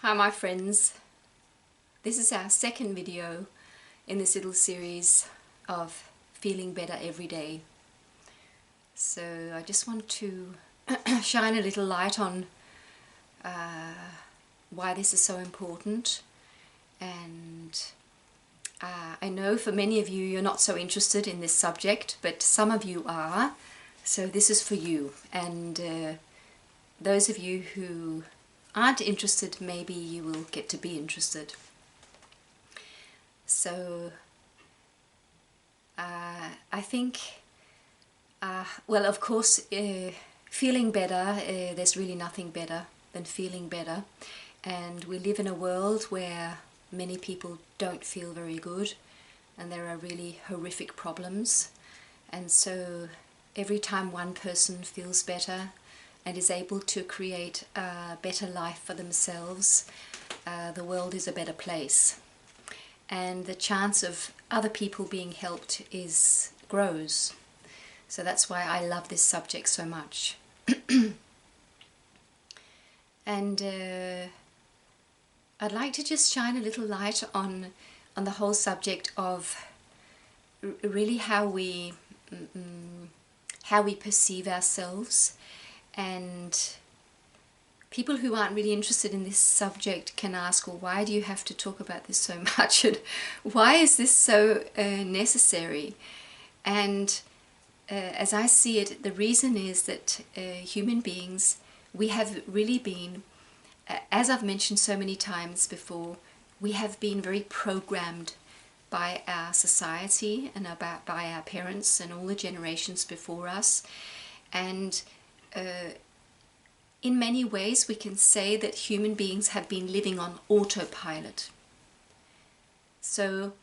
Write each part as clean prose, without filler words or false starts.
Hi my friends, this is our second video in this little series of feeling better every day. So I just want to shine a little light on why this is so important, and I know for many of you you're not so interested in this subject, but some of you are, so this is for you. And those of you who aren't interested, maybe you will get to be interested. So I think, well, of course, feeling better, there's really nothing better than feeling better. And we live in a world where many people don't feel very good, and there are really horrific problems. And so every time one person feels better and is able to create a better life for themselves, the world is a better place. And the chance of other people being helped grows. So that's why I love this subject so much. And I'd like to just shine a little light on the whole subject of really how we perceive ourselves. And people who aren't really interested in this subject can ask, well, why do you have to talk about this so much? And why is this so necessary? And as I see it, the reason is that human beings, we have really been, as I've mentioned so many times before, we have been very programmed by our society and by our parents and all the generations before us. And in many ways we can say that human beings have been living on autopilot. So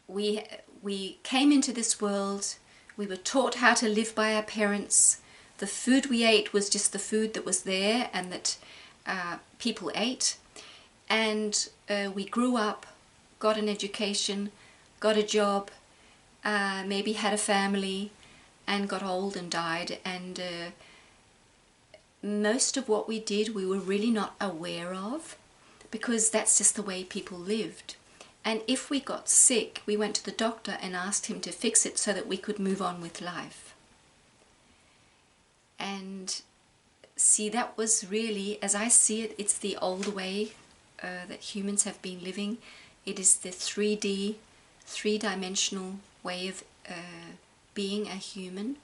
we came into this world, we were taught how to live by our parents. The food we ate was just the food that was there and that people ate. And we grew up, got an education, got a job, maybe had a family, and got old and died. And most of what we did we were really not aware of, because that's just the way people lived. And if we got sick, we went to the doctor and asked him to fix it so that we could move on with life. And see, that was really, as I see it, it's the old way that humans have been living. It is the 3D, three-dimensional way of being a human.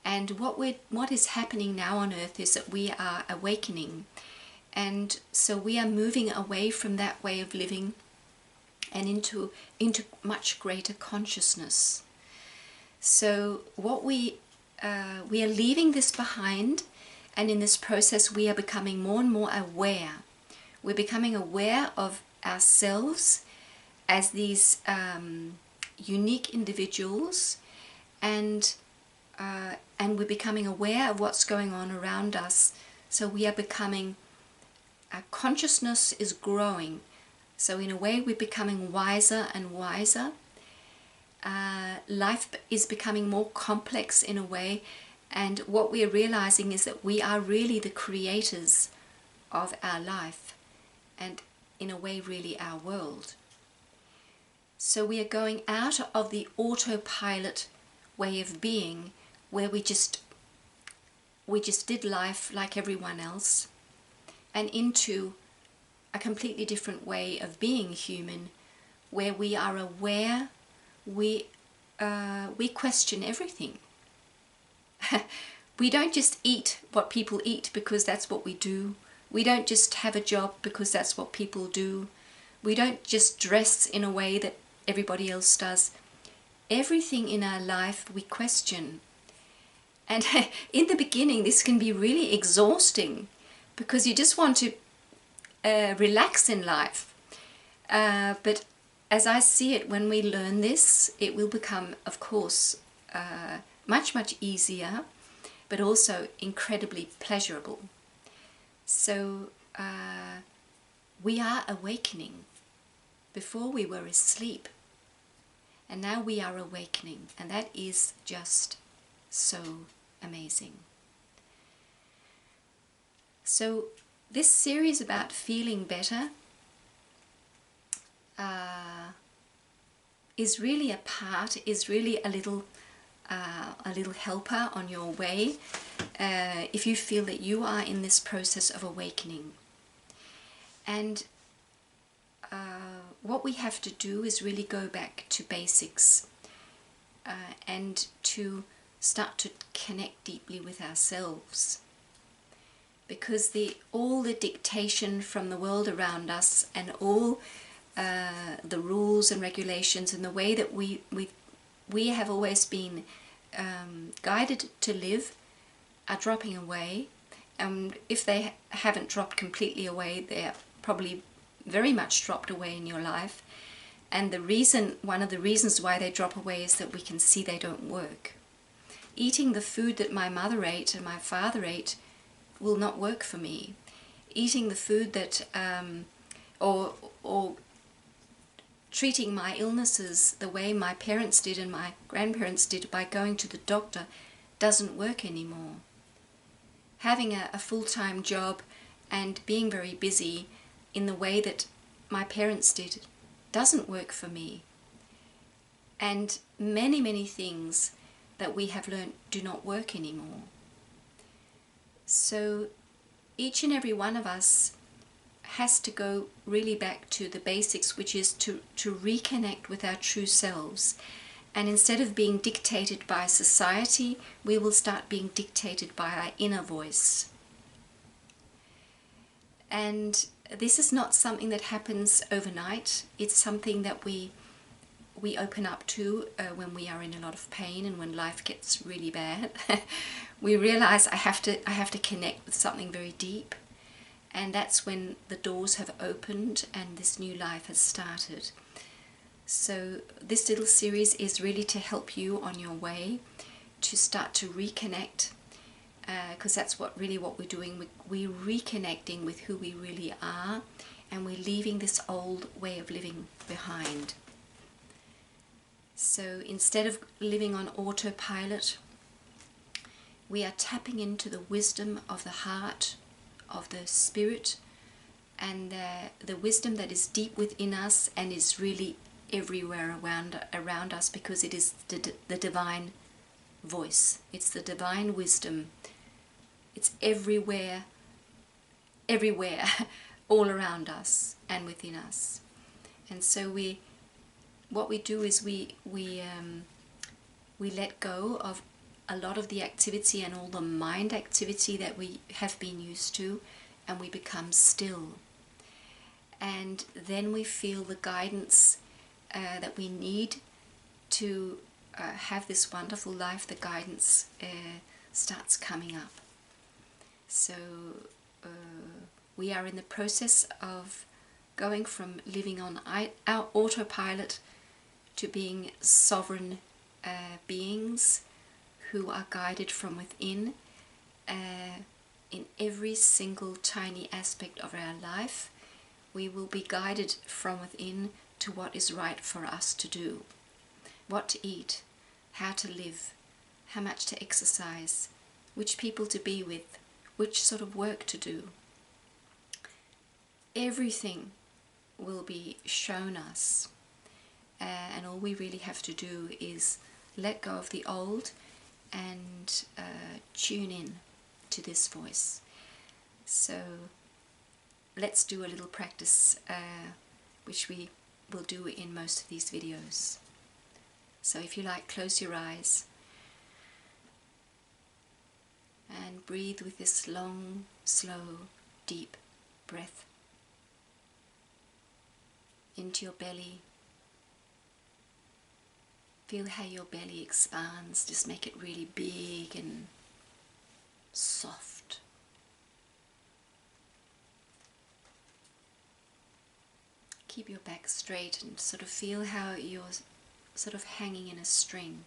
And what is happening now on Earth is that we are awakening. And so we are moving away from that way of living and into much greater consciousness. So what we are leaving this behind, and in this process we are becoming more and more aware. We're becoming aware of ourselves as these unique individuals, and we're becoming aware of what's going on around us. So we are becoming, our consciousness is growing. So in a way we're becoming wiser and wiser. Life is becoming more complex in a way, and what we are realizing is that we are really the creators of our life, and in a way really our world. So we are going out of the autopilot way of being, where we just did life like everyone else, and into a completely different way of being human, where we are aware, we question everything. We don't just eat what people eat because that's what we do. We don't just have a job because that's what people do. We don't just dress in a way that everybody else does. Everything in our life we question. And in the beginning this can be really exhausting, because you just want to relax in life. But as I see it, when we learn this, it will become, of course, much easier, but also incredibly pleasurable. So we are awakening. Before we were asleep, and now we are awakening, and that is just so amazing. So this series about feeling better is really a little helper on your way if you feel that you are in this process of awakening. And what we have to do is really go back to basics and to start to connect deeply with ourselves. Because all the dictation from the world around us and all the rules and regulations and the way that we have always been guided to live are dropping away. And if they haven't dropped completely away, they're probably very much dropped away in your life. And one of the reasons why they drop away is that we can see they don't work. Eating the food that my mother ate and my father ate will not work for me. Eating the food that, or treating my illnesses the way my parents did and my grandparents did by going to the doctor doesn't work anymore. Having a full-time job and being very busy in the way that my parents did doesn't work for me. And many, many things that we have learned do not work anymore. So each and every one of us has to go really back to the basics, which is to reconnect with our true selves. And instead of being dictated by society, we will start being dictated by our inner voice. And this is not something that happens overnight. It's something that we open up to when we are in a lot of pain and when life gets really bad. We realize I have to connect with something very deep, and that's when the doors have opened and this new life has started. So this little series is really to help you on your way to start to reconnect, because that's what we're doing. We're reconnecting with who we really are, and we're leaving this old way of living behind. So instead of living on autopilot, we are tapping into the wisdom of the heart, of the spirit, and the wisdom that is deep within us and is really everywhere around us, because it is the divine voice. It's the divine wisdom. It's everywhere, all around us and within us. And so what we do is we let go of a lot of the activity and all the mind activity that we have been used to, and we become still. And then we feel the guidance that we need to have this wonderful life. The guidance starts coming up. So we are in the process of going from living on our autopilot to being sovereign beings who are guided from within in every single tiny aspect of our life. We will be guided from within to what is right for us to do, what to eat, how to live, how much to exercise, which people to be with, which sort of work to do. Everything will be shown us, and all we really have to do is let go of the old and tune in to this voice. So let's do a little practice, which we will do in most of these videos. So if you like, close your eyes and breathe with this long, slow, deep breath into your belly. Feel how your belly expands. Just make it really big and soft. Keep your back straight and sort of feel how you're sort of hanging in a string.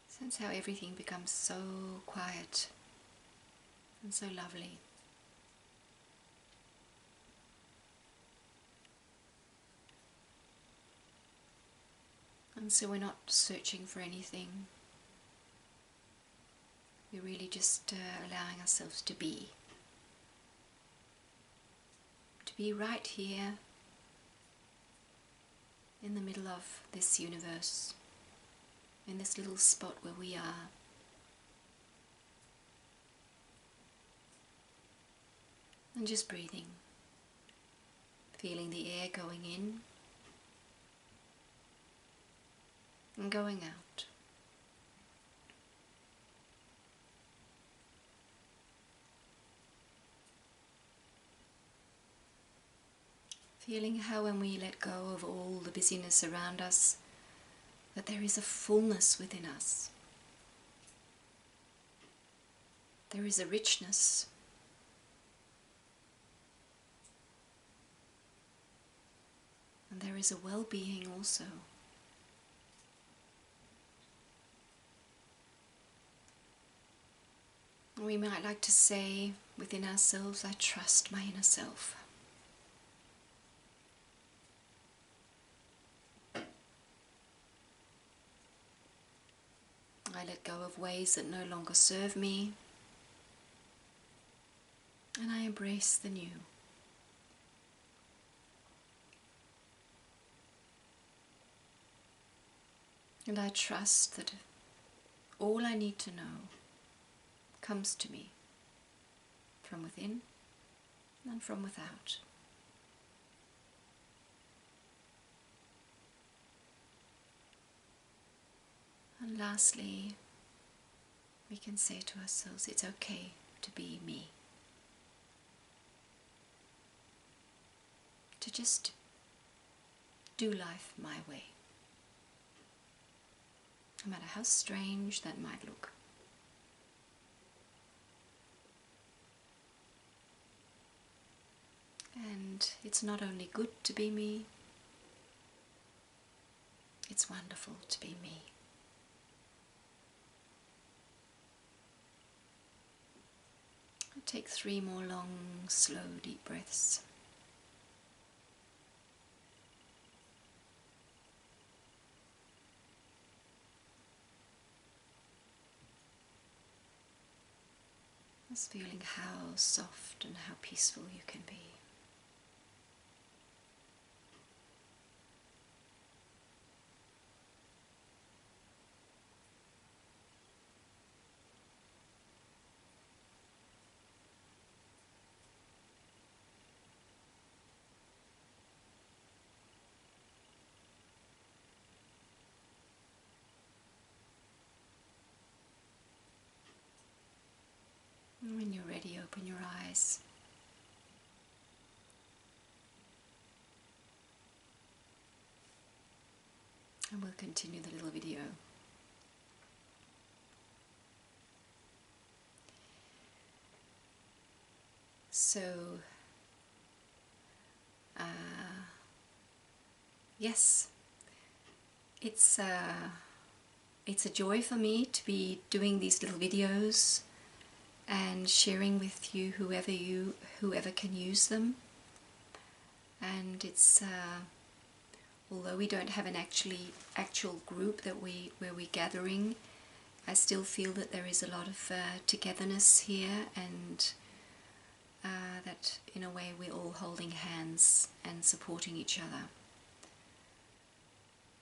Sense how everything becomes so quiet and so lovely. And so we're not searching for anything. We're really just allowing ourselves to be. To be right here in the middle of this universe, in this little spot where we are. And just breathing, feeling the air going in and going out. Feeling how when we let go of all the busyness around us, that there is a fullness within us. There is a richness. And there is a well-being also. We might like to say within ourselves, I trust my inner self. I let go of ways that no longer serve me, and I embrace the new. And I trust that all I need to know comes to me from within and from without. And lastly, we can say to ourselves, it's okay to be me. To just do life my way. No matter how strange that might look. And it's not only good to be me, it's wonderful to be me. I'll take 3 more long, slow, deep breaths. Just feeling how soft and how peaceful you can be. And when you're ready, open your eyes. And we'll continue the little video. So, yes, it's a joy for me to be doing these little videos and sharing with you whoever can use them. And it's although we don't have an actual group where we're gathering, I still feel that there is a lot of togetherness here, and that in a way we're all holding hands and supporting each other.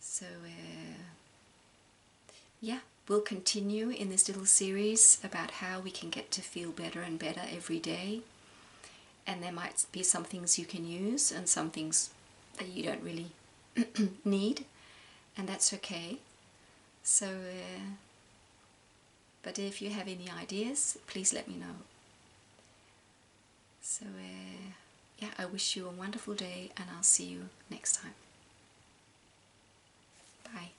So yeah, we'll continue in this little series about how we can get to feel better and better every day. And there might be some things you can use and some things that you don't really need, and that's okay. So, but if you have any ideas, please let me know. So, yeah, I wish you a wonderful day, and I'll see you next time. Bye.